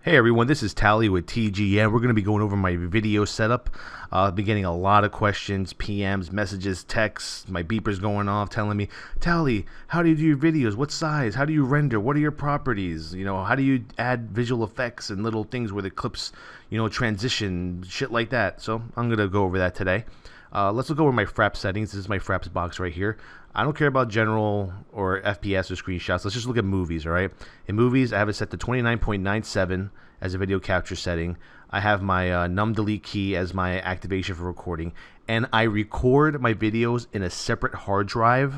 Hey everyone, this is Tally with TGN. We're going to be going over my video setup. I've been getting a lot of questions, PMs, messages, texts, my beepers going off telling me, Tally, how do you do your videos? What size? How do you render? What are your properties? You know, how do you add visual effects and little things where the clips, transition, shit like that. So I'm going to go over that today. Let's look over my Fraps settings. This is my Fraps box right here. I don't care about general or FPS or screenshots. Let's just look at movies, all right? In movies, I have it set to 29.97 as a video capture setting. I have my num delete key as my activation for recording. And I record my videos in a separate hard drive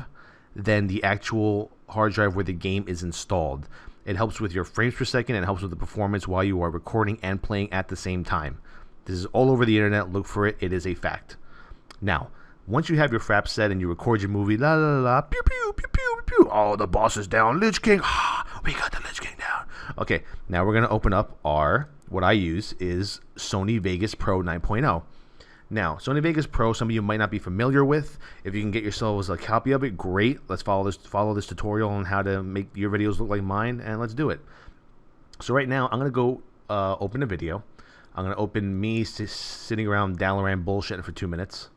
than the actual hard drive where the game is installed. It helps with your frames per second and helps with the performance while you are recording and playing at the same time. This is all over the internet. Look for it. It is a fact. Now, once you have your Fraps set and you record your movie, la la la, pew pew pew pew pew. Oh, the boss is down. Lich King. We got the Lich King down. Okay, now we're gonna open up what I use is Sony Vegas Pro 9.0. Now, Sony Vegas Pro, some of you might not be familiar with. If you can get yourselves a copy of it, great. Let's follow this tutorial on how to make your videos look like mine, and let's do it. So right now, I'm gonna go open a video. I'm gonna open me sitting around Dalaran bullshitting for 2 minutes.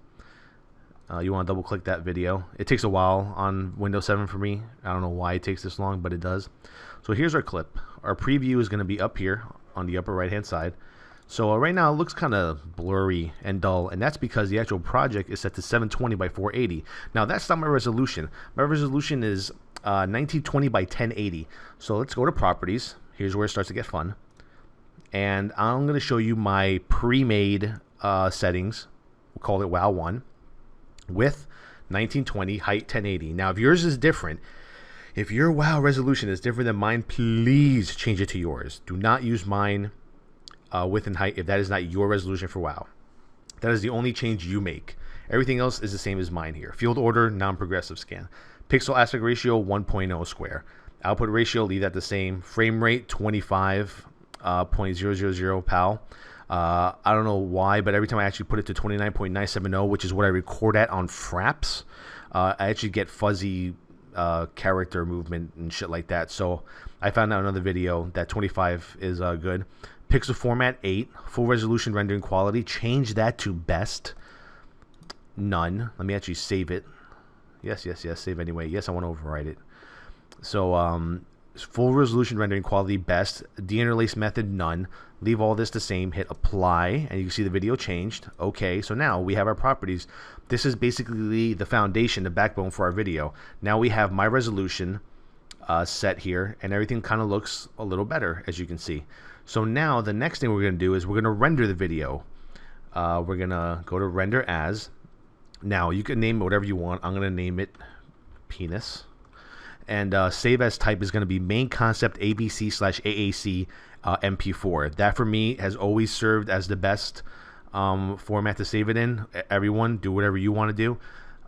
You want to double click that video. It takes a while on Windows 7 for me. I don't know why it takes this long, but it does. So here's our clip. Our preview is going to be up here on the upper right hand side. So right now it looks kind of blurry and dull, and that's because the actual project is set to 720 by 480. Now that's not my resolution. My resolution is 1920 by 1080. So let's go to properties. Here's where it starts to get fun. And I'm going to show you my pre-made settings. We'll call it WoW 1. With 1920 height 1080. Now if yours is different, if your WoW resolution is different than mine, please change it to yours. Do not use mine width and height if that is not your resolution for WoW. That is the only change you make. Everything else is the same as mine here. Field order, non-progressive scan. Pixel aspect ratio 1.0 square. Output ratio, leave that the same. Frame rate 25.000 PAL. I don't know why, but every time I actually put it to 29.970, which is what I record at on Fraps, I actually get fuzzy character movement and shit like that. So I found out in another video that 25 is good. Pixel format 8, full resolution rendering quality. Change that to best. None. Let me actually save it. Yes, save anyway. Yes, I want to overwrite it. So full resolution rendering quality best. Deinterlace method none. Leave all this the same. Hit apply, and you can see the video changed. Okay, so now we have our properties. This is basically the foundation, the backbone for our video. Now we have my resolution set here, and everything kind of looks a little better, as you can see. So now the next thing we're going to do is we're going to render the video. We're going to go to render as. Now you can name it whatever you want. I'm going to name it penis. And save as type is going to be main concept ABC/AAC MP4. That for me has always served as the best format to save it in. Everyone do whatever you want to do,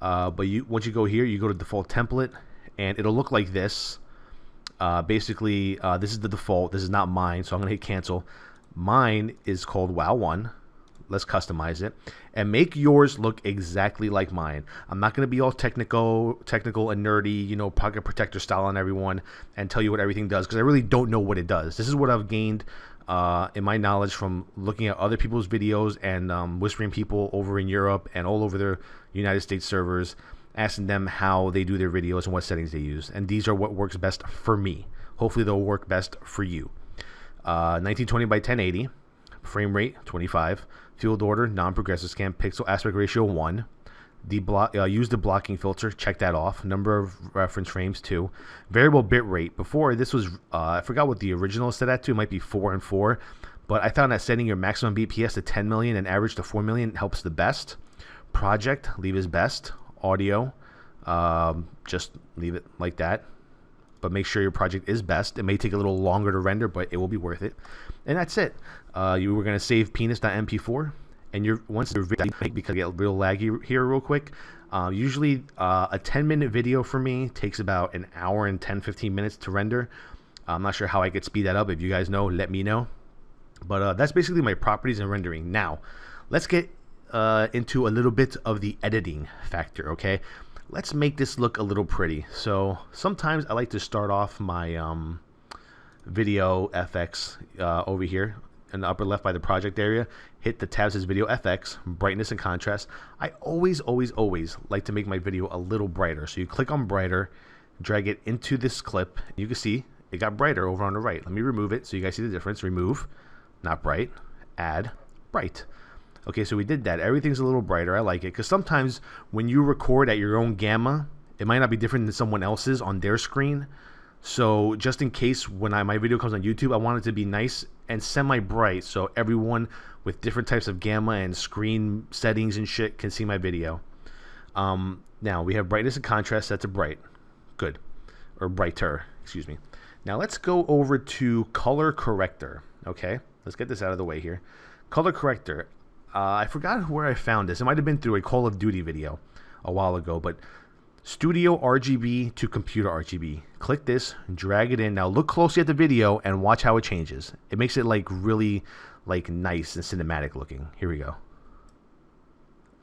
but once you go here, you go to default template, and it'll look like this. Basically, this is the default. This is not mine, so I'm gonna hit cancel. Mine is called WoW 1. Let's customize it and make yours look exactly like mine. I'm not going to be all technical and nerdy, pocket protector style on everyone and tell you what everything does, because I really don't know what it does. This is what I've gained in my knowledge from looking at other people's videos and whispering people over in Europe and all over the United States servers, asking them how they do their videos and what settings they use. And these are what works best for me. Hopefully they'll work best for you. 1920 by 1080. Frame rate 25. Field order non-progressive scan. Pixel aspect ratio 1. Use the blocking filter. Check that off. Number of reference frames 2. Variable bit rate. Before this was I forgot what the original is set at to. It might be 4 and 4, but I found that setting your maximum BPS to 10 million and average to 4 million helps the best. Project, leave as best. Audio, just leave it like that, but make sure your project is best. It may take a little longer to render, but it will be worth it. And that's it. You were going to save penis.mp4, and once your video, because I get real laggy here real quick, usually a 10-minute video for me takes about an hour and 10-15 minutes to render. I'm not sure how I could speed that up. If you guys know, let me know. But that's basically my properties and rendering. Now let's get into a little bit of the editing factor. Okay, let's make this look a little pretty. So sometimes I like to start off my video FX over here in the upper left by the project area. Hit the tab that says video FX, brightness and contrast. I always like to make my video a little brighter. So you click on brighter, drag it into this clip. You can see it got brighter over on the right. Let me remove it so you guys see the difference. Remove, not bright, add, bright. Okay, so we did that. Everything's a little brighter. I like it because sometimes when you record at your own gamma, it might not be different than someone else's on their screen. So just in case when my video comes on YouTube, I want it to be nice and semi-bright so everyone with different types of gamma and screen settings and shit can see my video. Now we have brightness and contrast set to bright. Good. Or brighter, excuse me. Now let's go over to color corrector. Okay, let's get this out of the way here. Color corrector. I forgot where I found this. It might have been through a Call of Duty video a while ago, but Studio RGB to computer RGB. Click this, drag it in. Now look closely at the video and watch how it changes. It makes it like really like nice and cinematic looking. Here we go.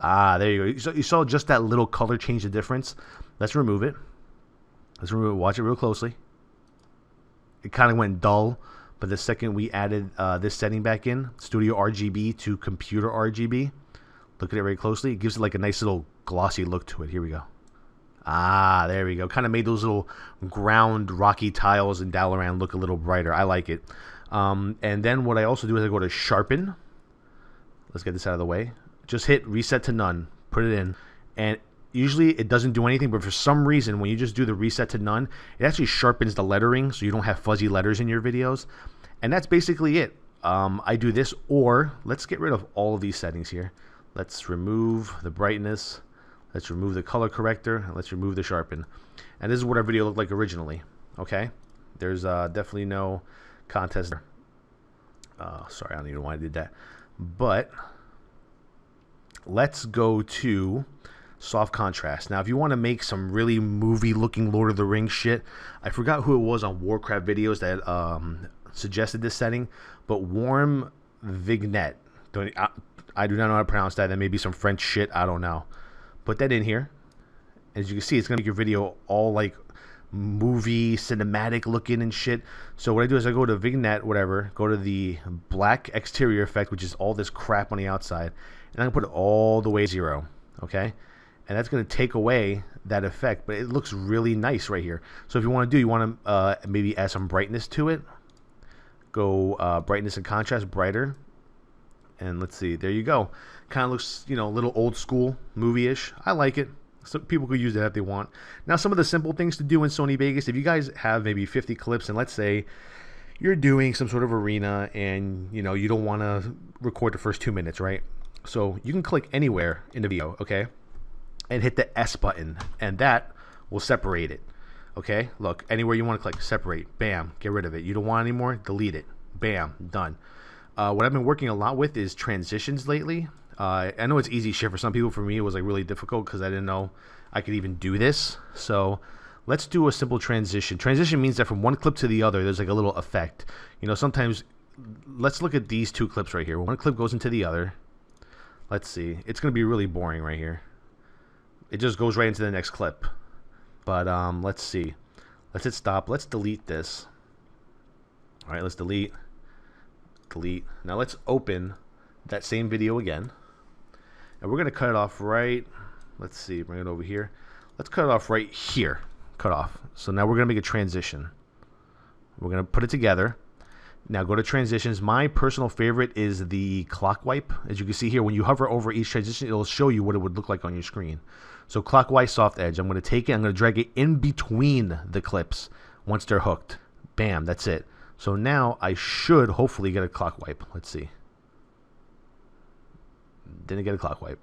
There you go. You saw just that little color change the difference. Let's remove it. Let's remove it. Watch it real closely. It kind of went dull, but the second we added this setting back in, Studio RGB to computer RGB, look at it very closely. It gives it like a nice little glossy look to it. Here we go. There we go. Kind of made those little ground rocky tiles in Dalaran look a little brighter. I like it. And then what I also do is I go to sharpen. Let's get this out of the way. Just hit reset to none. Put it in. And usually it doesn't do anything, but for some reason when you just do the reset to none, it actually sharpens the lettering so you don't have fuzzy letters in your videos. And that's basically it. I do this, or let's get rid of all of these settings here. Let's remove the brightness. Let's remove the color corrector, and let's remove the sharpen. And this is what our video looked like originally. Okay? There's definitely no contest there. Sorry, I don't even know why I did that. But let's go to soft contrast. Now, if you want to make some really movie-looking Lord of the Rings shit, I forgot who it was on Warcraft videos that suggested this setting, but Warm Vignet. I do not know how to pronounce that. That may be some French shit. I don't know. Put that in here. As you can see, it's going to make your video all like movie cinematic looking and shit. So what I do is I go to Vignette, whatever, go to the black exterior effect, which is all this crap on the outside, and I'm going to put it all the way to 0. Okay? And that's going to take away that effect, but it looks really nice right here. So if you want to you want to maybe add some brightness to it. Go brightness and contrast, brighter. And let's see, there you go. Kind of looks, you know, a little old school movie-ish. I like it. So people could use that if they want. Now, some of the simple things to do in Sony Vegas, if you guys have maybe 50 clips, and let's say you're doing some sort of arena and, you know, you don't want to record the first 2 minutes, right? So you can click anywhere in the video, okay? And hit the S button, and that will separate it. Okay? Look, anywhere you want to click, separate. Bam, get rid of it. You don't want it anymore, delete it. Bam, done. What I've been working a lot with is transitions lately. I know it's easy shit for some people. For me, it was like really difficult because I didn't know I could even do this. So let's do a simple transition. Transition means that from one clip to the other, there's like a little effect. You know, sometimes, let's look at these two clips right here. One clip goes into the other. Let's see. It's going to be really boring right here. It just goes right into the next clip. But let's see. Let's hit stop. Let's delete this. All right, let's delete. Delete. Now let's open that same video again. And we're going to cut it off right. Let's see. Bring it over here. Let's cut it off right here. Cut off. So now we're going to make a transition. We're going to put it together. Now go to transitions. My personal favorite is the clock wipe. As you can see here, when you hover over each transition, it'll show you what it would look like on your screen. So clockwise soft edge. I'm going to take it. I'm going to drag it in between the clips once they're hooked. Bam. That's it. So now I should hopefully get a clock wipe. Let's see. Didn't get a clock wipe.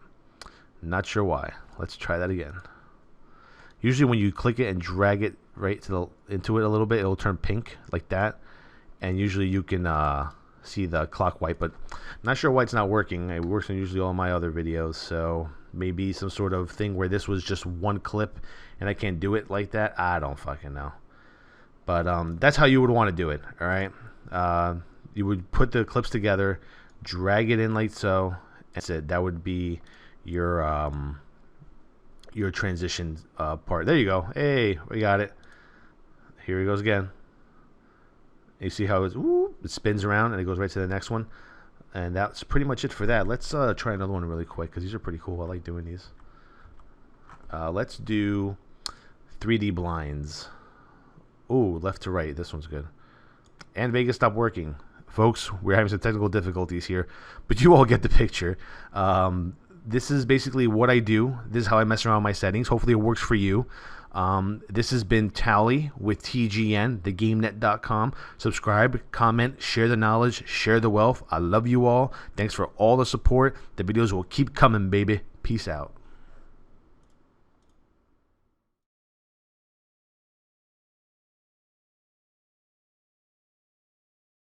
Not sure why. Let's try that again. Usually when you click it and drag it right to into it a little bit, it'll turn pink like that. And usually you can see the clock wipe, but not sure why it's not working. It works on usually all my other videos, so maybe some sort of thing where this was just one clip and I can't do it like that. I don't fucking know. But that's how you would want to do it, all right? You would put the clips together, drag it in like so, and that's it. That would be your transition part. There you go. Hey, we got it. Here he goes again. You see how it spins around and it goes right to the next one. And that's pretty much it for that. Let's try another one really quick because these are pretty cool. I like doing these. Let's do 3D blinds. Ooh, left to right. This one's good. And Vegas stopped working. Folks, we're having some technical difficulties here, but you all get the picture. This is basically what I do. This is how I mess around with my settings. Hopefully it works for you. This has been Tally with TGN, thegamenet.com. Subscribe, comment, share the knowledge, share the wealth. I love you all. Thanks for all the support. The videos will keep coming, baby. Peace out.